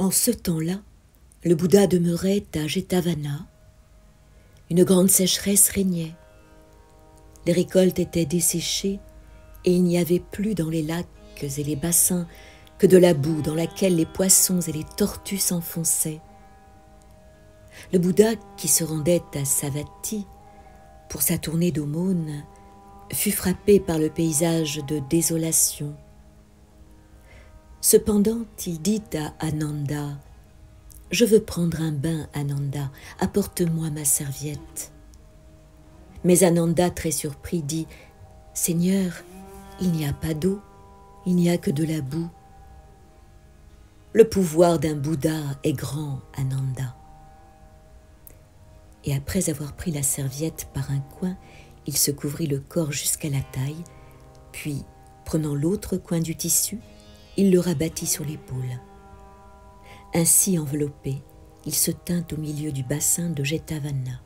En ce temps-là, le Bouddha demeurait à Jetavana. Une grande sécheresse régnait. Les récoltes étaient desséchées et il n'y avait plus dans les lacs et les bassins que de la boue dans laquelle les poissons et les tortues s'enfonçaient. Le Bouddha, qui se rendait à Savatthi pour sa tournée d'aumône, fut frappé par le paysage de désolation. Cependant, il dit à Ananda: « Je veux prendre un bain, Ananda, apporte-moi ma serviette. » Mais Ananda, très surpris, dit: « Seigneur, il n'y a pas d'eau, il n'y a que de la boue. » Le pouvoir d'un Bouddha est grand, Ananda. Et après avoir pris la serviette par un coin, il se couvrit le corps jusqu'à la taille, puis, prenant l'autre coin du tissu, il le rabattit sur l'épaule. Ainsi enveloppé, il se tint au milieu du bassin de Jetavana.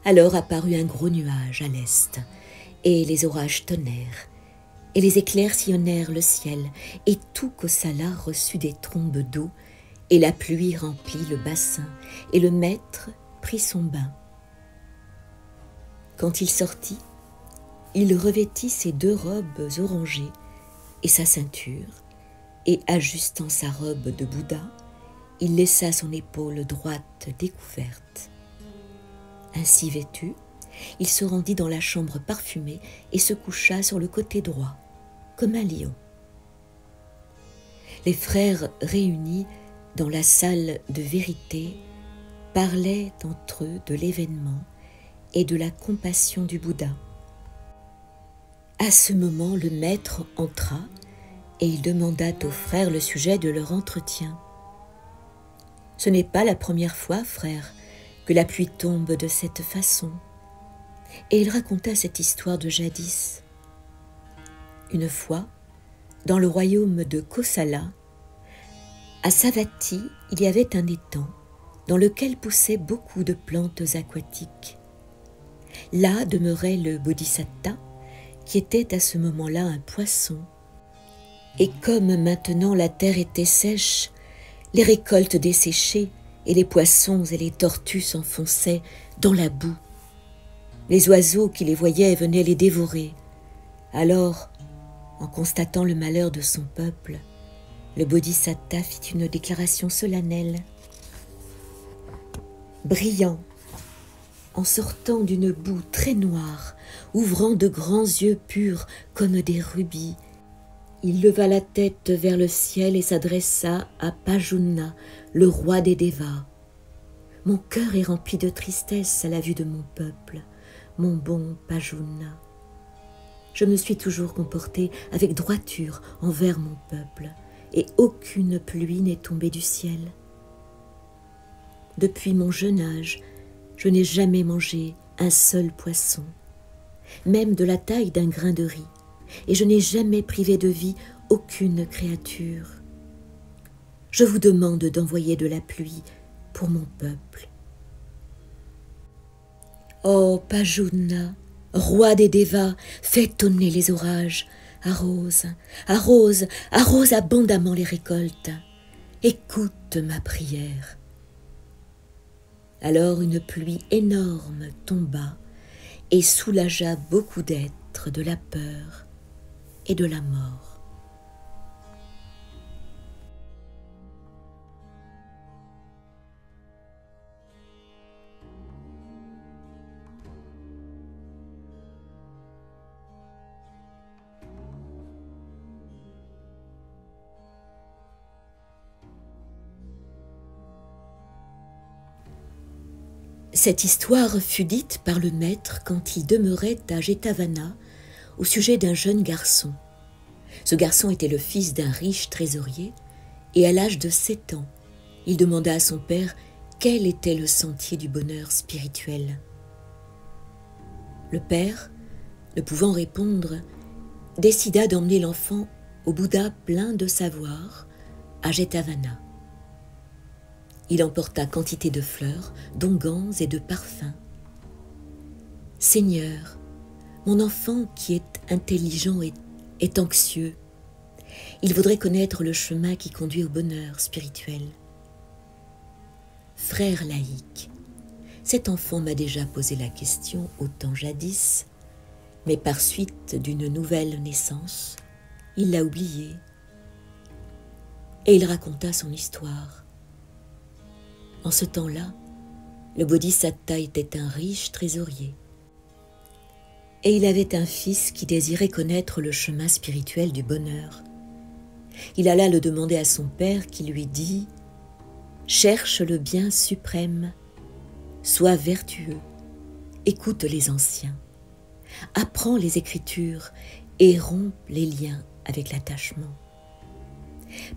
Alors apparut un gros nuage à l'est, et les orages tonnèrent, et les éclairs sillonnèrent le ciel, et tout Kosala reçut des trombes d'eau, et la pluie remplit le bassin, et le maître prit son bain. Quand il sortit, il revêtit ses 2 robes orangées et sa ceinture, et ajustant sa robe de Bouddha, il laissa son épaule droite découverte. Ainsi vêtu, il se rendit dans la chambre parfumée et se coucha sur le côté droit, comme un lion. Les frères réunis dans la salle de vérité parlaient entre eux de l'événement et de la compassion du Bouddha. À ce moment, le maître entra et il demanda aux frères le sujet de leur entretien. « Ce n'est pas la première fois, frère, que la pluie tombe de cette façon. » Et il raconta cette histoire de jadis. Une fois, dans le royaume de Kosala, à Savatthi, il y avait un étang dans lequel poussaient beaucoup de plantes aquatiques. Là demeurait le Bodhisatta, qui était à ce moment-là un poisson. Et comme maintenant la terre était sèche, les récoltes desséchées et les poissons et les tortues s'enfonçaient dans la boue. Les oiseaux qui les voyaient venaient les dévorer. Alors, en constatant le malheur de son peuple, le Bodhisatta fit une déclaration solennelle. Brillant, en sortant d'une boue très noire, ouvrant de grands yeux purs comme des rubis, il leva la tête vers le ciel et s'adressa à Pajuna, le roi des Dévas. « Mon cœur est rempli de tristesse à la vue de mon peuple, mon bon Pajuna. Je me suis toujours comporté avec droiture envers mon peuple, et aucune pluie n'est tombée du ciel. Depuis mon jeune âge, je n'ai jamais mangé un seul poisson, même de la taille d'un grain de riz, et je n'ai jamais privé de vie aucune créature. Je vous demande d'envoyer de la pluie pour mon peuple. » Ô Pajuna, roi des Dévas, fais tonner les orages, arrose, arrose, arrose abondamment les récoltes. Écoute ma prière. Alors une pluie énorme tomba et soulagea beaucoup d'êtres de la peur et de la mort. Cette histoire fut dite par le maître quand il demeurait à Jetavana au sujet d'un jeune garçon. Ce garçon était le fils d'un riche trésorier et à l'âge de 7 ans, il demanda à son père quel était le sentier du bonheur spirituel. Le père, ne pouvant répondre, décida d'emmener l'enfant au Bouddha plein de savoir à Jetavana. Il emporta quantité de fleurs, d'onguents et de parfums. « Seigneur, mon enfant qui est intelligent est anxieux. Il voudrait connaître le chemin qui conduit au bonheur spirituel. Frère laïque, cet enfant m'a déjà posé la question au temps jadis, mais par suite d'une nouvelle naissance, il l'a oubliée. Et il raconta son histoire. En ce temps-là, le Bodhisatta était un riche trésorier. Et il avait un fils qui désirait connaître le chemin spirituel du bonheur. Il alla le demander à son père qui lui dit « Cherche le bien suprême, sois vertueux, écoute les anciens, apprends les Écritures et romps les liens avec l'attachement.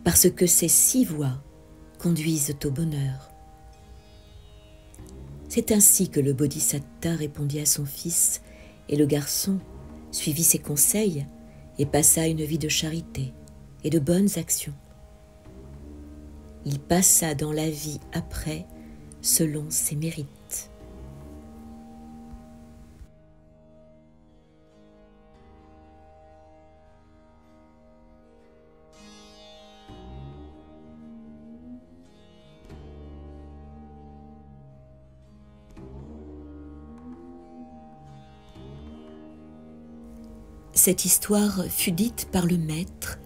Parce que ces 6 voies conduisent au bonheur. » C'est ainsi que le Bodhisatta répondit à son fils, et le garçon suivit ses conseils et passa une vie de charité et de bonnes actions. Il passa dans la vie après selon ses mérites. Cette histoire fut dite par le maître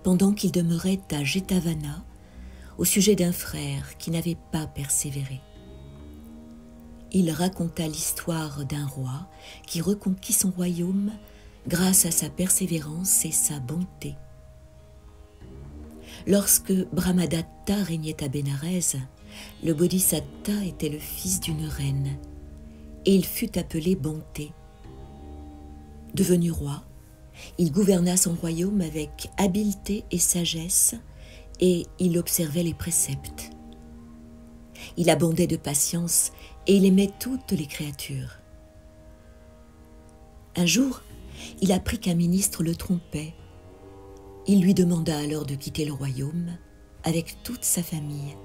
pendant qu'il demeurait à Jetavana au sujet d'un frère qui n'avait pas persévéré. Il raconta l'histoire d'un roi qui reconquit son royaume grâce à sa persévérance et sa bonté. Lorsque Brahmadatta régnait à Bénarès, le Bodhisatta était le fils d'une reine et il fut appelé Bonté. Devenu roi, il gouverna son royaume avec habileté et sagesse et il observait les préceptes. Il abondait de patience et il aimait toutes les créatures. Un jour, il apprit qu'un ministre le trompait. Il lui demanda alors de quitter le royaume avec toute sa famille.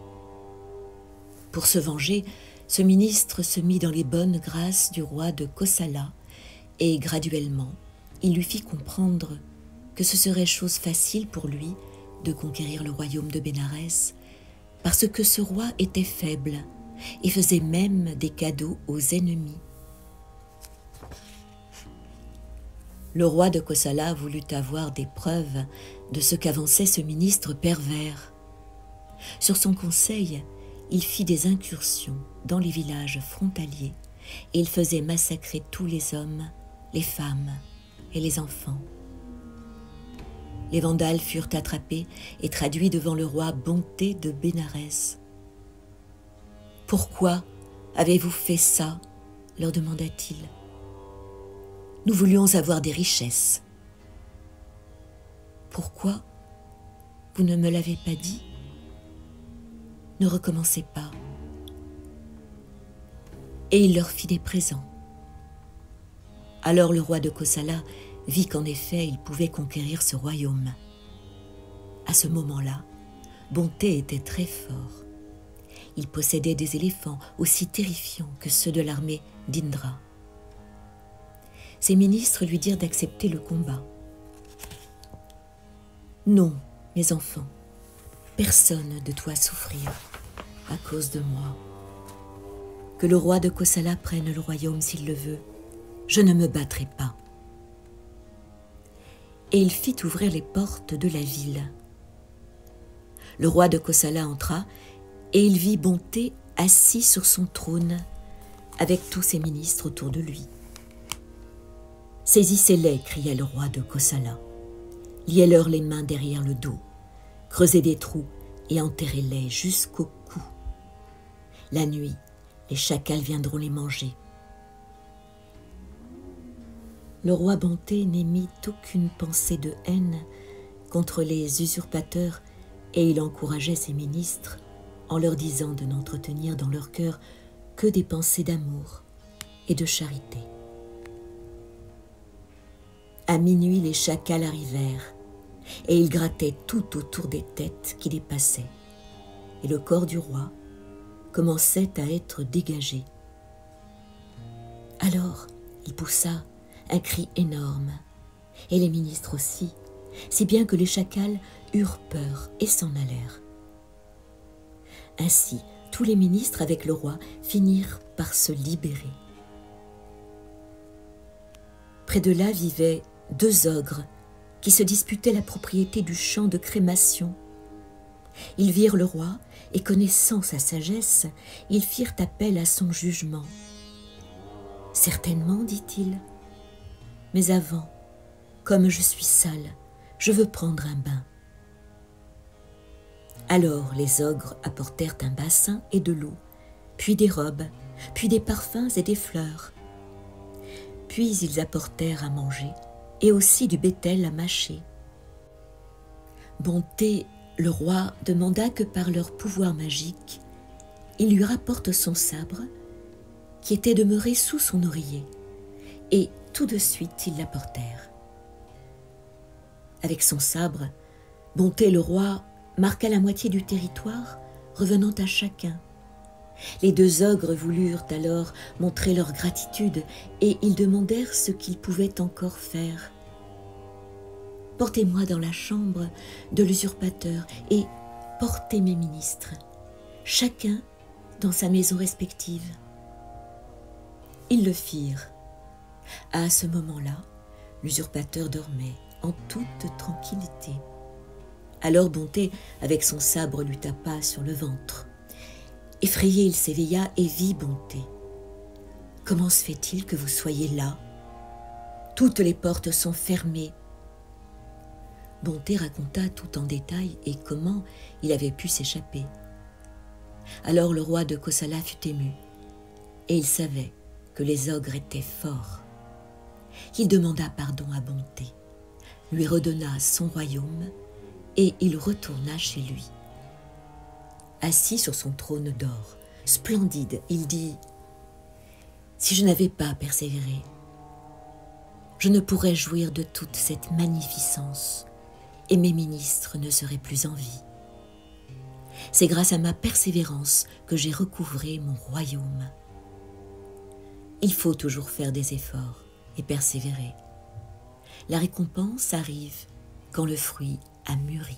Pour se venger, ce ministre se mit dans les bonnes grâces du roi de Kosala et graduellement, il lui fit comprendre que ce serait chose facile pour lui de conquérir le royaume de Bénarès parce que ce roi était faible et faisait même des cadeaux aux ennemis. Le roi de Kosala voulut avoir des preuves de ce qu'avançait ce ministre pervers. Sur son conseil, il fit des incursions dans les villages frontaliers et il faisait massacrer tous les hommes, les femmes et les enfants. Les Vandales furent attrapés et traduits devant le roi Bonté de Bénarès. « Pourquoi avez-vous fait ça ?» leur demanda-t-il. « Nous voulions avoir des richesses. »« Pourquoi vous ne me l'avez pas dit ? Ne recommencez pas. » Et il leur fit des présents. Alors le roi de Kosala vit qu'en effet il pouvait conquérir ce royaume. À ce moment-là, Bonté était très fort. Il possédait des éléphants aussi terrifiants que ceux de l'armée d'Indra. Ses ministres lui dirent d'accepter le combat. « Non, mes enfants, personne ne doit souffrir à cause de moi. Que le roi de Kosala prenne le royaume s'il le veut, je ne me battrai pas. » Et il fit ouvrir les portes de la ville. Le roi de Kosala entra et il vit Bonté assis sur son trône avec tous ses ministres autour de lui. « Saisissez-les » cria le roi de Kosala. « Liez-leur les mains derrière le dos, creusez des trous et enterrez-les jusqu'au cou. La nuit, les chacals viendront les manger. » Le roi Bonté n'émit aucune pensée de haine contre les usurpateurs et il encourageait ses ministres en leur disant de n'entretenir dans leur cœur que des pensées d'amour et de charité. À minuit, les chacals arrivèrent et ils grattaient tout autour des têtes qui les passaient et le corps du roi commençait à être dégagé. Alors, il poussa un cri énorme, et les ministres aussi, si bien que les chacals eurent peur et s'en allèrent. Ainsi, tous les ministres avec le roi finirent par se libérer. Près de là vivaient 2 ogres qui se disputaient la propriété du champ de crémation. Ils virent le roi et, connaissant sa sagesse, ils firent appel à son jugement. « Certainement, dit-il, mais avant, comme je suis sale, je veux prendre un bain. » Alors les ogres apportèrent un bassin et de l'eau, puis des robes, puis des parfums et des fleurs. Puis ils apportèrent à manger et aussi du bétel à mâcher. Bonté, le roi, demanda que par leur pouvoir magique, il lui rapporte son sabre qui était demeuré sous son oreiller, et tout de suite ils l'apportèrent. Avec son sabre, Bonté, le roi, marqua la moitié du territoire, revenant à chacun. Les 2 ogres voulurent alors montrer leur gratitude et ils demandèrent ce qu'ils pouvaient encore faire. « Portez-moi dans la chambre de l'usurpateur et portez mes ministres, chacun dans sa maison respective. » Ils le firent. À ce moment-là, l'usurpateur dormait en toute tranquillité. Alors Bonté, avec son sabre, lui tapa sur le ventre. Effrayé, il s'éveilla et vit Bonté. « Comment se fait-il que vous soyez là? Toutes les portes sont fermées. » Bonté raconta tout en détail et comment il avait pu s'échapper. Alors le roi de Kosala fut ému, et il savait que les ogres étaient forts. Il demanda pardon à Bonté, lui redonna son royaume, et il retourna chez lui. Assis sur son trône d'or, splendide, il dit « Si je n'avais pas persévéré, je ne pourrais jouir de toute cette magnificence et mes ministres ne seraient plus en vie. C'est grâce à ma persévérance que j'ai recouvré mon royaume. Il faut toujours faire des efforts et persévérer. La récompense arrive quand le fruit a mûri. »